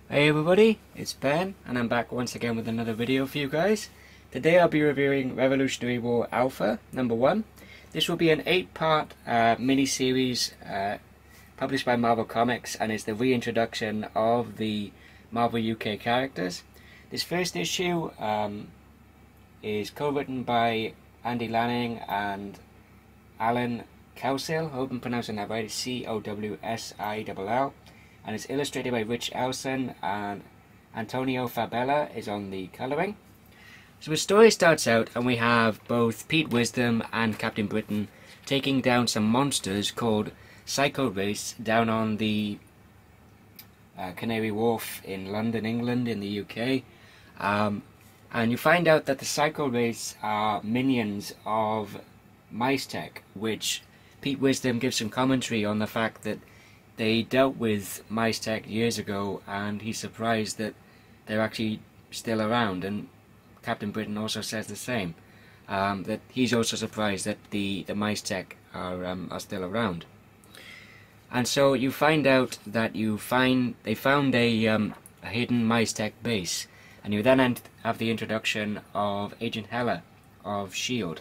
Hey everybody, it's Ben, and I'm back once again with another video for you guys. Today I'll be reviewing Revolutionary War Alpha number 1. This will be an 8-part mini-series published by Marvel Comics, and is the reintroduction of the Marvel UK characters. This first issue is co-written by Andy Lanning and Alan Cowsill. I hope I'm pronouncing that right. It's C-O-W-S-I-L-L. And it's illustrated by Rich Elson, and Antonio Fabela is on the colouring. So the story starts out, and we have both Pete Wisdom and Captain Britain taking down some monsters called Psycho Wraiths down on the Canary Wharf in London, England, in the UK. And you find out that the Psycho Wraiths are minions of Mystech, which Pete Wisdom gives some commentary on the fact that they dealt with Mystech years ago, and he's surprised that they're actually still around. And Captain Britain also says the same, that he's also surprised that the Mystech are still around. And so you find out that they found a hidden Mystech base, and you then have the introduction of Agent Hela of S.H.I.E.L.D.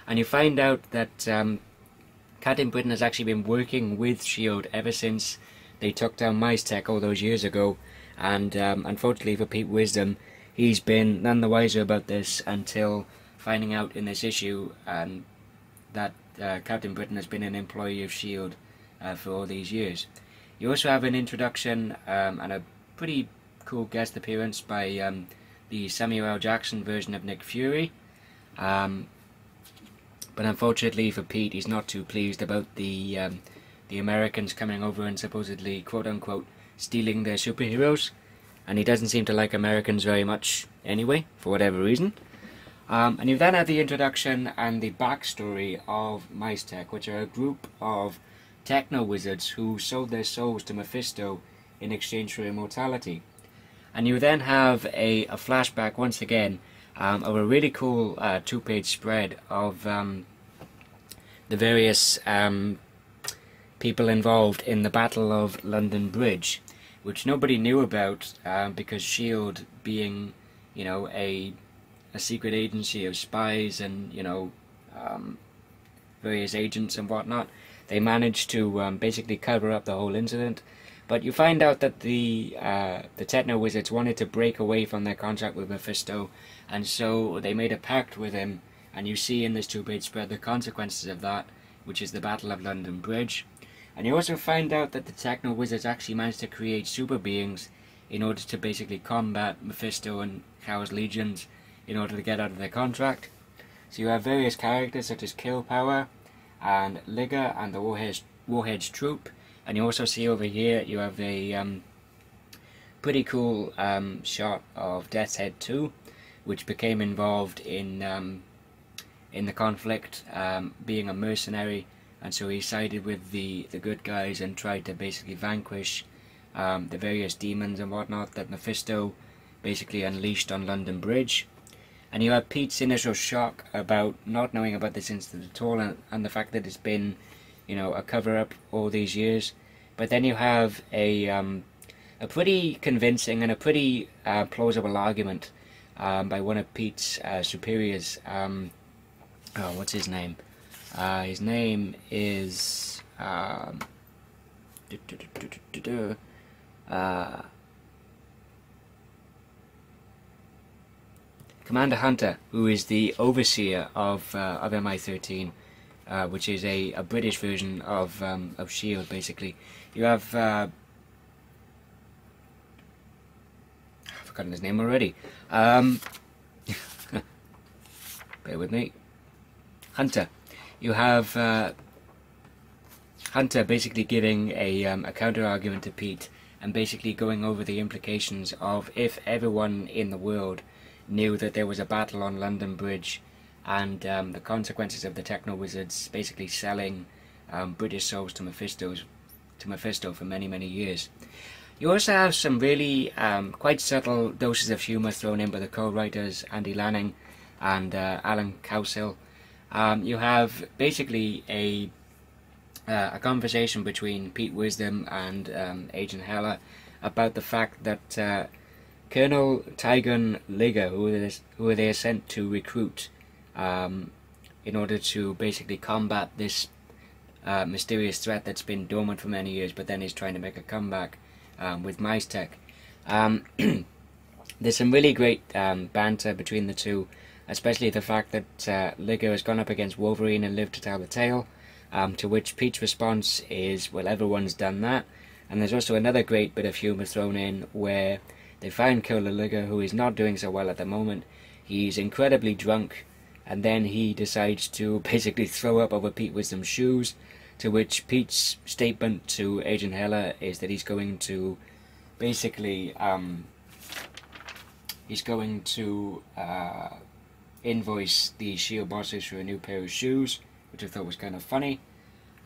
And you find out that Captain Britain has actually been working with S.H.I.E.L.D. ever since they took down Mystech all those years ago, and unfortunately for Pete Wisdom, he's been none the wiser about this until finding out in this issue that Captain Britain has been an employee of S.H.I.E.L.D. For all these years. You also have an introduction and a pretty cool guest appearance by the Samuel L. Jackson version of Nick Fury. But unfortunately for Pete, he's not too pleased about the Americans coming over and supposedly, quote-unquote, stealing their superheroes. And he doesn't seem to like Americans very much anyway, for whatever reason. And you then have the introduction and the backstory of Mystech, which are a group of techno-wizards who sold their souls to Mephisto in exchange for immortality. And you then have a flashback, once again, of a really cool two-page spread of the various people involved in the Battle of London Bridge, which nobody knew about because S.H.I.E.L.D. being, you know, a secret agency of spies and, you know, various agents and whatnot, they managed to basically cover up the whole incident. But you find out that the Techno-Wizards wanted to break away from their contract with Mephisto, and so they made a pact with him, and you see in this two-page spread the consequences of that, which is the Battle of London Bridge. And you also find out that the Techno-Wizards actually managed to create super beings in order to basically combat Mephisto and Chaos Legions in order to get out of their contract. So you have various characters such as Kill Power and Liger and the Warheads Troop. And you also see over here you have a pretty cool shot of Death's Head 2, which became involved in the conflict, being a mercenary, and so he sided with the good guys and tried to basically vanquish the various demons and whatnot that Mephisto basically unleashed on London Bridge. And you have Pete's initial shock about not knowing about this incident at all, and the fact that it's been, you know, a cover-up all these years. But then you have a pretty convincing and a pretty plausible argument by one of Pete's superiors. What's his name? His name is Commander Hunter, who is the overseer of MI13, which is a British version of S.H.I.E.L.D. basically. You have I've forgotten his name already. Bear with me. Hunter. You have Hunter basically giving a counter argument to Pete, and basically going over the implications of if everyone in the world knew that there was a battle on London Bridge, and the consequences of the Techno-Wizards basically selling British souls to Mephisto for many, many years. You also have some really quite subtle doses of humour thrown in by the co-writers Andy Lanning and Alan Cowsill. You have basically a conversation between Pete Wisdom and Agent Hela, about the fact that Colonel Tygon Liger, who they are sent to recruit in order to basically combat this mysterious threat that's been dormant for many years, but then he's trying to make a comeback with MyStech. There's some really great banter between the two, especially the fact that Liger has gone up against Wolverine and lived to tell the tale, to which Pete's response is, well, everyone's done that. And there's also another great bit of humour thrown in where they find Colonel Liger, who is not doing so well at the moment. He's incredibly drunk, and then he decides to basically throw up over Pete Wisdom's shoes, to which Pete's statement to Agent Heller is that he's going to basically invoice the S.H.I.E.L.D. bosses for a new pair of shoes, which I thought was kind of funny.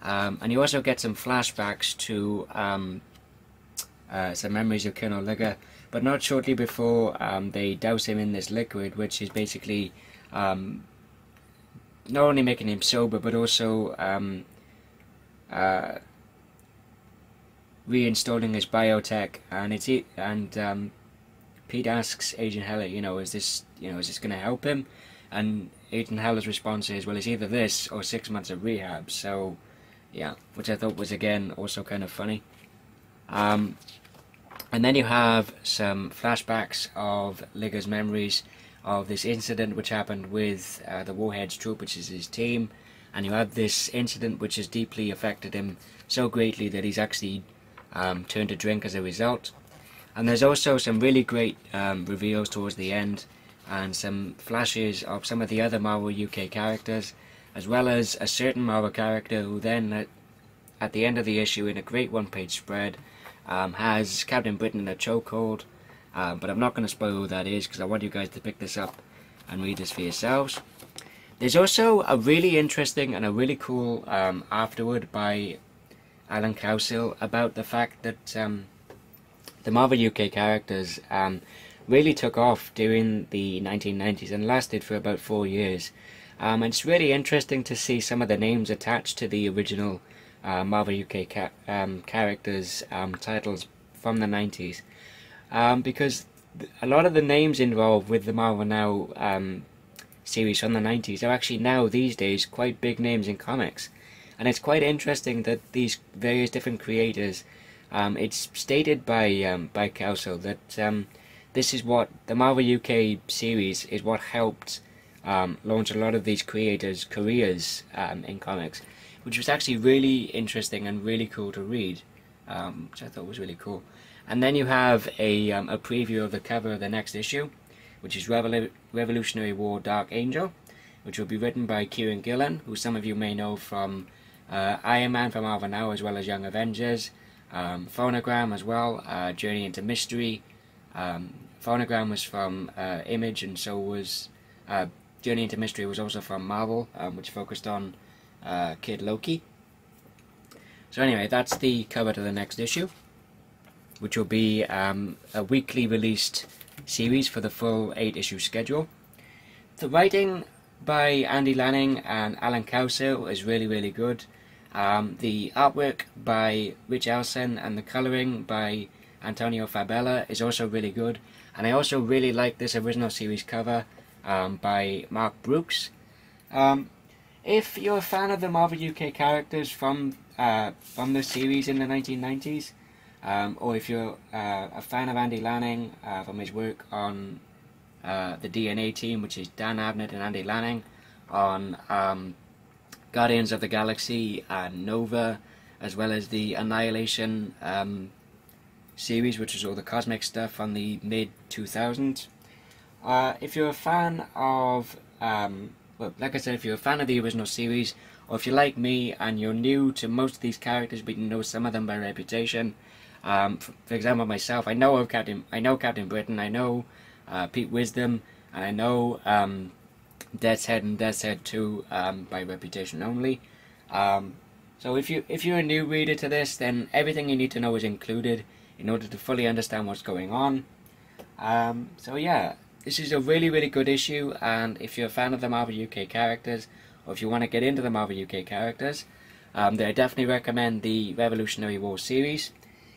And you also get some flashbacks to some memories of Colonel Liger, but not shortly before they douse him in this liquid, which is basically not only making him sober, but also reinstalling his biotech. And Pete asks Agent Heller, is this going to help him? And Agent Heller's response is, well, it's either this or 6 months of rehab. So, yeah, which I thought was again also kind of funny. And then you have some flashbacks of Liger's memories of this incident which happened with the Warheads troop, which is his team, and you have this incident which has deeply affected him so greatly that he's actually turned to drink as a result. And there's also some really great reveals towards the end, and some flashes of some of the other Marvel UK characters, as well as a certain Marvel character who then, at the end of the issue, in a great one-page spread, has Captain Britain in a chokehold. But I'm not going to spoil who that is, because I want you guys to pick this up and read this for yourselves. There's also a really interesting and a really cool afterword by Alan Cowsill about the fact that the Marvel UK characters really took off during the 1990s and lasted for about 4 years. And it's really interesting to see some of the names attached to the original Marvel UK characters titles from the 90s. Because a lot of the names involved with the Marvel Now series from the 90s are actually now, these days, quite big names in comics. And it's quite interesting that these various different creators, it's stated by Cowsill that this is what, the Marvel UK series is what helped launch a lot of these creators' careers in comics, which was actually really interesting and really cool to read, which I thought was really cool. And then you have a preview of the cover of the next issue, which is Revolutionary War Dark Angel, which will be written by Kieran Gillen, who some of you may know from Iron Man from Marvel Now, as well as Young Avengers, Phonogram as well, Journey into Mystery. Phonogram was from Image, and so was Journey into Mystery was also from Marvel, which focused on Kid Loki. So anyway, that's the cover to the next issue, which will be a weekly released series for the full 8-issue schedule. The writing by Andy Lanning and Alan Cowsill is really, really good. The artwork by Rich Elson and the colouring by Antonio Fabela is also really good. And I also really like this original series cover by Mark Brooks. If you're a fan of the Marvel UK characters from the series in the 1990s, or if you're a fan of Andy Lanning from his work on the DNA team, which is Dan Abnett and Andy Lanning, on Guardians of the Galaxy and Nova, as well as the Annihilation series, which is all the cosmic stuff from the mid-2000s. If you're a fan of, well, like I said, if you're a fan of the original series, or if you're like me and you're new to most of these characters but you know some of them by reputation, for example myself, I know Captain Britain, I know Pete Wisdom, and I know Death's Head and Death's Head 2 by reputation only. So if you're a new reader to this, then everything you need to know is included in order to fully understand what's going on. So yeah, this is a really, really good issue, and if you're a fan of the Marvel UK characters, or if you want to get into the Marvel UK characters, then I definitely recommend the Revolutionary War series.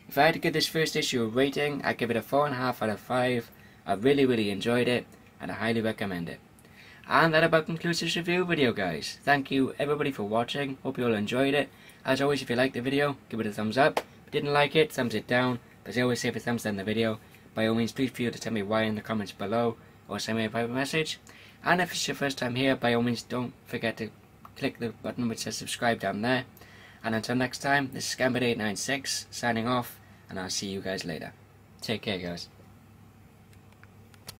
If I had to give this first issue a rating, I'd give it a 4.5 out of 5. I really enjoyed it, and I highly recommend it. And that about concludes this review video, guys. Thank you everybody for watching. Hope you all enjoyed it. As always, if you liked the video, give it a thumbs up. If you didn't like it, thumbs it down. But as I always say, if a thumbs down the video, by all means, please feel to tell me why in the comments below, or send me a private message. And if it's your first time here, by all means, don't forget to click the button which says subscribe down there. And until next time, this is Gambit896 signing off, and I'll see you guys later. Take care, guys.